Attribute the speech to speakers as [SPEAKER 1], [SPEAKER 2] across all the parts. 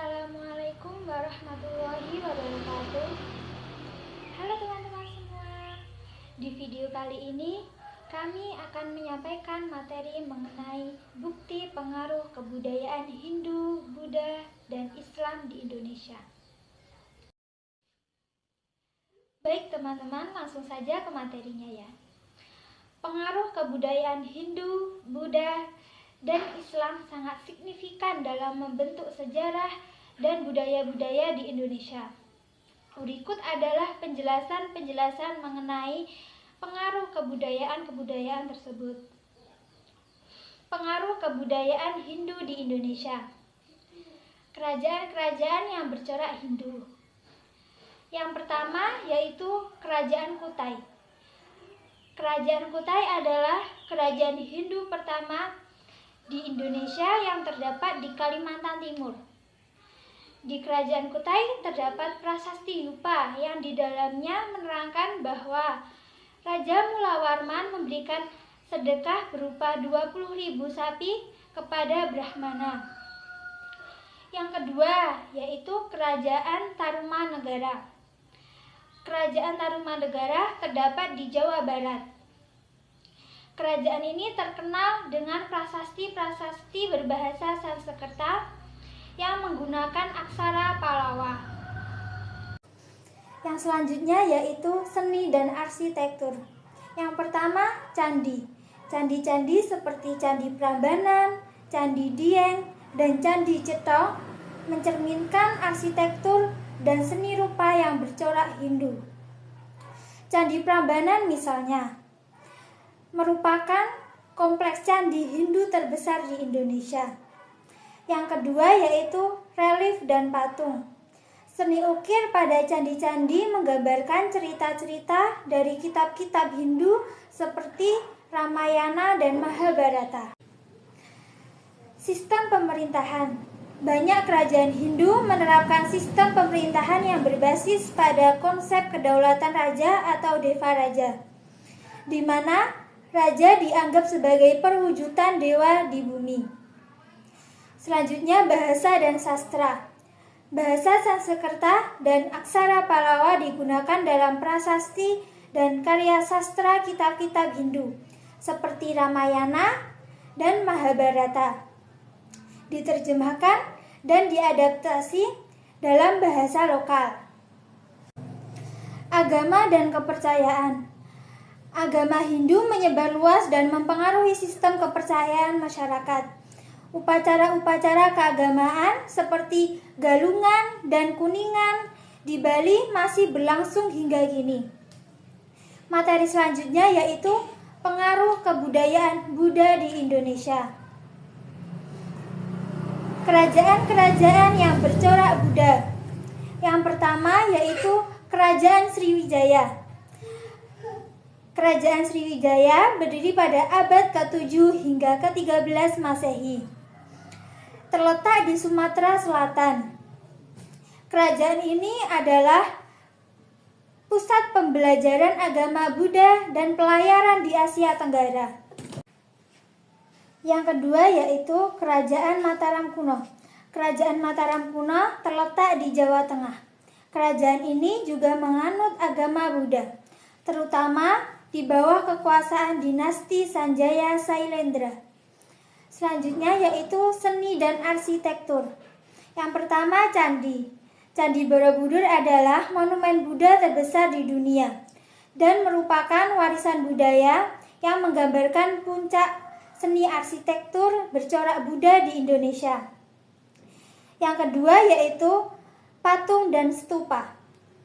[SPEAKER 1] Assalamualaikum warahmatullahi wabarakatuh. Halo teman-teman semua. Di video kali ini kami akan menyampaikan materi mengenai bukti pengaruh kebudayaan Hindu, Buddha, dan Islam di Indonesia. Baik teman-teman, langsung saja ke materinya ya. Pengaruh kebudayaan Hindu, Buddha, dan Islam sangat signifikan dalam membentuk sejarah dan budaya-budaya di Indonesia. Berikut adalah penjelasan-penjelasan mengenai pengaruh kebudayaan-kebudayaan tersebut. Pengaruh kebudayaan Hindu di Indonesia. Kerajaan-kerajaan yang bercorak Hindu. Yang pertama yaitu Kerajaan Kutai. Kerajaan Kutai adalah kerajaan Hindu pertama di Indonesia yang terdapat di Kalimantan Timur. Di Kerajaan Kutai terdapat prasasti Yupa yang di dalamnya menerangkan bahwa Raja Mulawarman memberikan sedekah berupa 20.000 sapi kepada Brahmana. Yang kedua yaitu Kerajaan Tarumanegara. Kerajaan Tarumanegara terdapat di Jawa Barat. Kerajaan ini terkenal dengan prasasti-prasasti berbahasa Sanskerta yang menggunakan aksara Pallawa. Yang selanjutnya yaitu seni dan arsitektur. Yang pertama, candi. Candi-candi seperti Candi Prambanan, Candi Dieng, dan Candi Cetha mencerminkan arsitektur dan seni rupa yang bercorak Hindu. Candi Prambanan misalnya merupakan kompleks candi Hindu terbesar di Indonesia. Yang kedua yaitu relief dan patung. Seni ukir pada candi-candi menggambarkan cerita-cerita dari kitab-kitab Hindu seperti Ramayana dan Mahabharata. Sistem pemerintahan. Banyak kerajaan Hindu menerapkan sistem pemerintahan yang berbasis pada konsep kedaulatan raja atau Deva Raja, di mana raja dianggap sebagai perwujudan dewa di bumi. Selanjutnya bahasa dan sastra. Bahasa Sanskerta dan aksara Pallawa digunakan dalam prasasti dan karya sastra kitab-kitab Hindu seperti Ramayana dan Mahabharata. Diterjemahkan dan diadaptasi dalam bahasa lokal. Agama dan kepercayaan. Agama Hindu menyebar luas dan mempengaruhi sistem kepercayaan masyarakat. Upacara-upacara keagamaan seperti Galungan dan Kuningan di Bali masih berlangsung hingga kini. Materi selanjutnya yaitu pengaruh kebudayaan Buddha di Indonesia. Kerajaan-kerajaan yang bercorak Buddha. Yang pertama yaitu Kerajaan Sriwijaya. Kerajaan Sriwijaya berdiri pada abad ke-7 hingga ke-13 Masehi. Terletak di Sumatera Selatan. Kerajaan ini adalah pusat pembelajaran agama Buddha dan pelayaran di Asia Tenggara. Yang kedua yaitu Kerajaan Mataram Kuno. Kerajaan Mataram Kuno terletak di Jawa Tengah. Kerajaan ini juga menganut agama Buddha, terutama di bawah kekuasaan dinasti Sanjaya Sailendra. Selanjutnya yaitu seni dan arsitektur. Yang pertama candi. Candi Borobudur adalah monumen Buddha terbesar di dunia dan merupakan warisan budaya yang menggambarkan puncak seni arsitektur bercorak Buddha di Indonesia. Yang kedua yaitu patung dan stupa.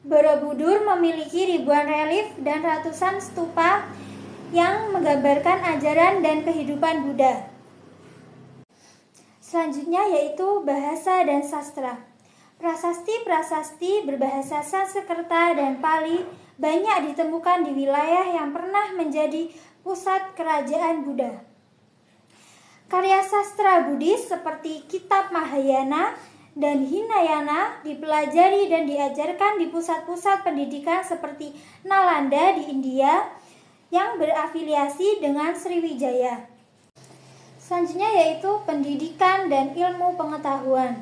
[SPEAKER 1] Borobudur memiliki ribuan relief dan ratusan stupa yang menggambarkan ajaran dan kehidupan Buddha. Selanjutnya yaitu bahasa dan sastra. Prasasti-prasasti berbahasa Sanskerta dan Pali banyak ditemukan di wilayah yang pernah menjadi pusat kerajaan Buddha. Karya sastra Buddhis seperti Kitab Mahayana dan Hinayana dipelajari dan diajarkan di pusat-pusat pendidikan seperti Nalanda di India yang berafiliasi dengan Sriwijaya. Selanjutnya yaitu pendidikan dan ilmu pengetahuan.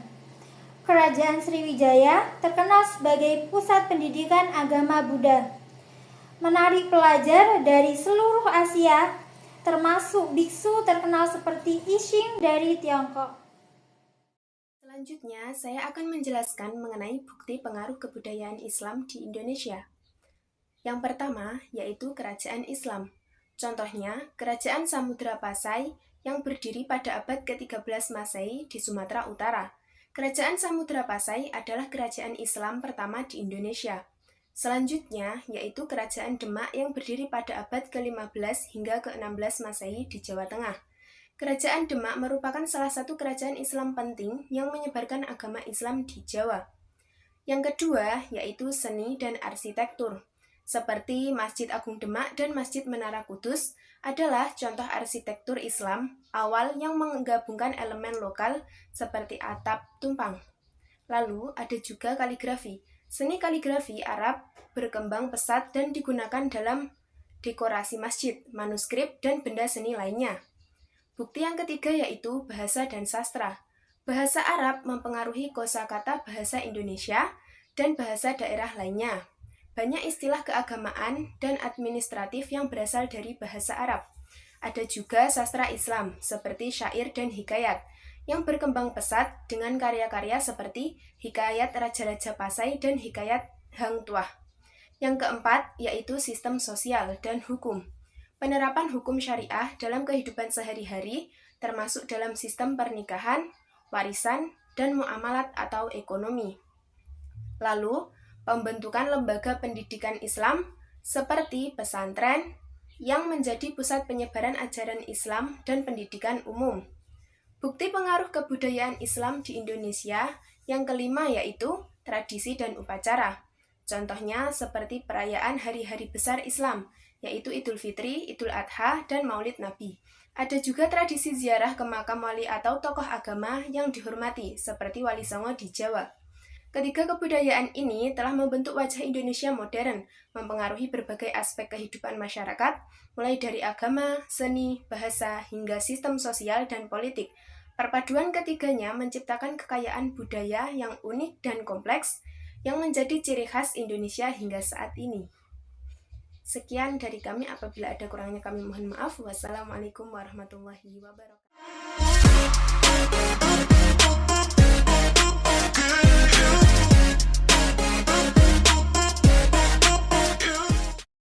[SPEAKER 1] Kerajaan Sriwijaya terkenal sebagai pusat pendidikan agama Buddha, menarik pelajar dari seluruh Asia, termasuk biksu terkenal seperti Yixing dari Tiongkok.
[SPEAKER 2] Selanjutnya, saya akan menjelaskan mengenai bukti pengaruh kebudayaan Islam di Indonesia. Yang pertama, yaitu Kerajaan Islam. Contohnya, Kerajaan Samudra Pasai yang berdiri pada abad ke-13 Masehi di Sumatera Utara. Kerajaan Samudra Pasai adalah kerajaan Islam pertama di Indonesia. Selanjutnya, yaitu Kerajaan Demak yang berdiri pada abad ke-15 hingga ke-16 Masehi di Jawa Tengah. Kerajaan Demak merupakan salah satu kerajaan Islam penting yang menyebarkan agama Islam di Jawa. Yang kedua, yaitu seni dan arsitektur. Seperti Masjid Agung Demak dan Masjid Menara Kudus adalah contoh arsitektur Islam awal yang menggabungkan elemen lokal seperti atap tumpang. Lalu ada juga kaligrafi. Seni kaligrafi Arab berkembang pesat dan digunakan dalam dekorasi masjid, manuskrip, dan benda seni lainnya. Bukti yang ketiga yaitu bahasa dan sastra. Bahasa Arab mempengaruhi kosakata bahasa Indonesia dan bahasa daerah lainnya. Banyak istilah keagamaan dan administratif yang berasal dari bahasa Arab. Ada juga sastra Islam seperti syair dan hikayat yang berkembang pesat dengan karya-karya seperti Hikayat Raja-Raja Pasai dan Hikayat Hang Tuah. Yang keempat yaitu sistem sosial dan hukum. Penerapan hukum syariah dalam kehidupan sehari-hari, termasuk dalam sistem pernikahan, warisan, dan muamalat atau ekonomi. Lalu, pembentukan lembaga pendidikan Islam seperti pesantren yang menjadi pusat penyebaran ajaran Islam dan pendidikan umum. Bukti pengaruh kebudayaan Islam di Indonesia yang kelima yaitu tradisi dan upacara. Contohnya seperti perayaan hari-hari besar Islam, yaitu Idul Fitri, Idul Adha, dan Maulid Nabi. Ada juga tradisi ziarah ke makam wali atau tokoh agama yang dihormati, seperti Wali Songo di Jawa. Ketiga kebudayaan ini telah membentuk wajah Indonesia modern, mempengaruhi berbagai aspek kehidupan masyarakat, mulai dari agama, seni, bahasa, hingga sistem sosial dan politik. Perpaduan ketiganya menciptakan kekayaan budaya yang unik dan kompleks, yang menjadi ciri khas Indonesia hingga saat ini. Sekian dari kami, apabila ada kurangnya kami mohon maaf. Wassalamualaikum warahmatullahi wabarakatuh.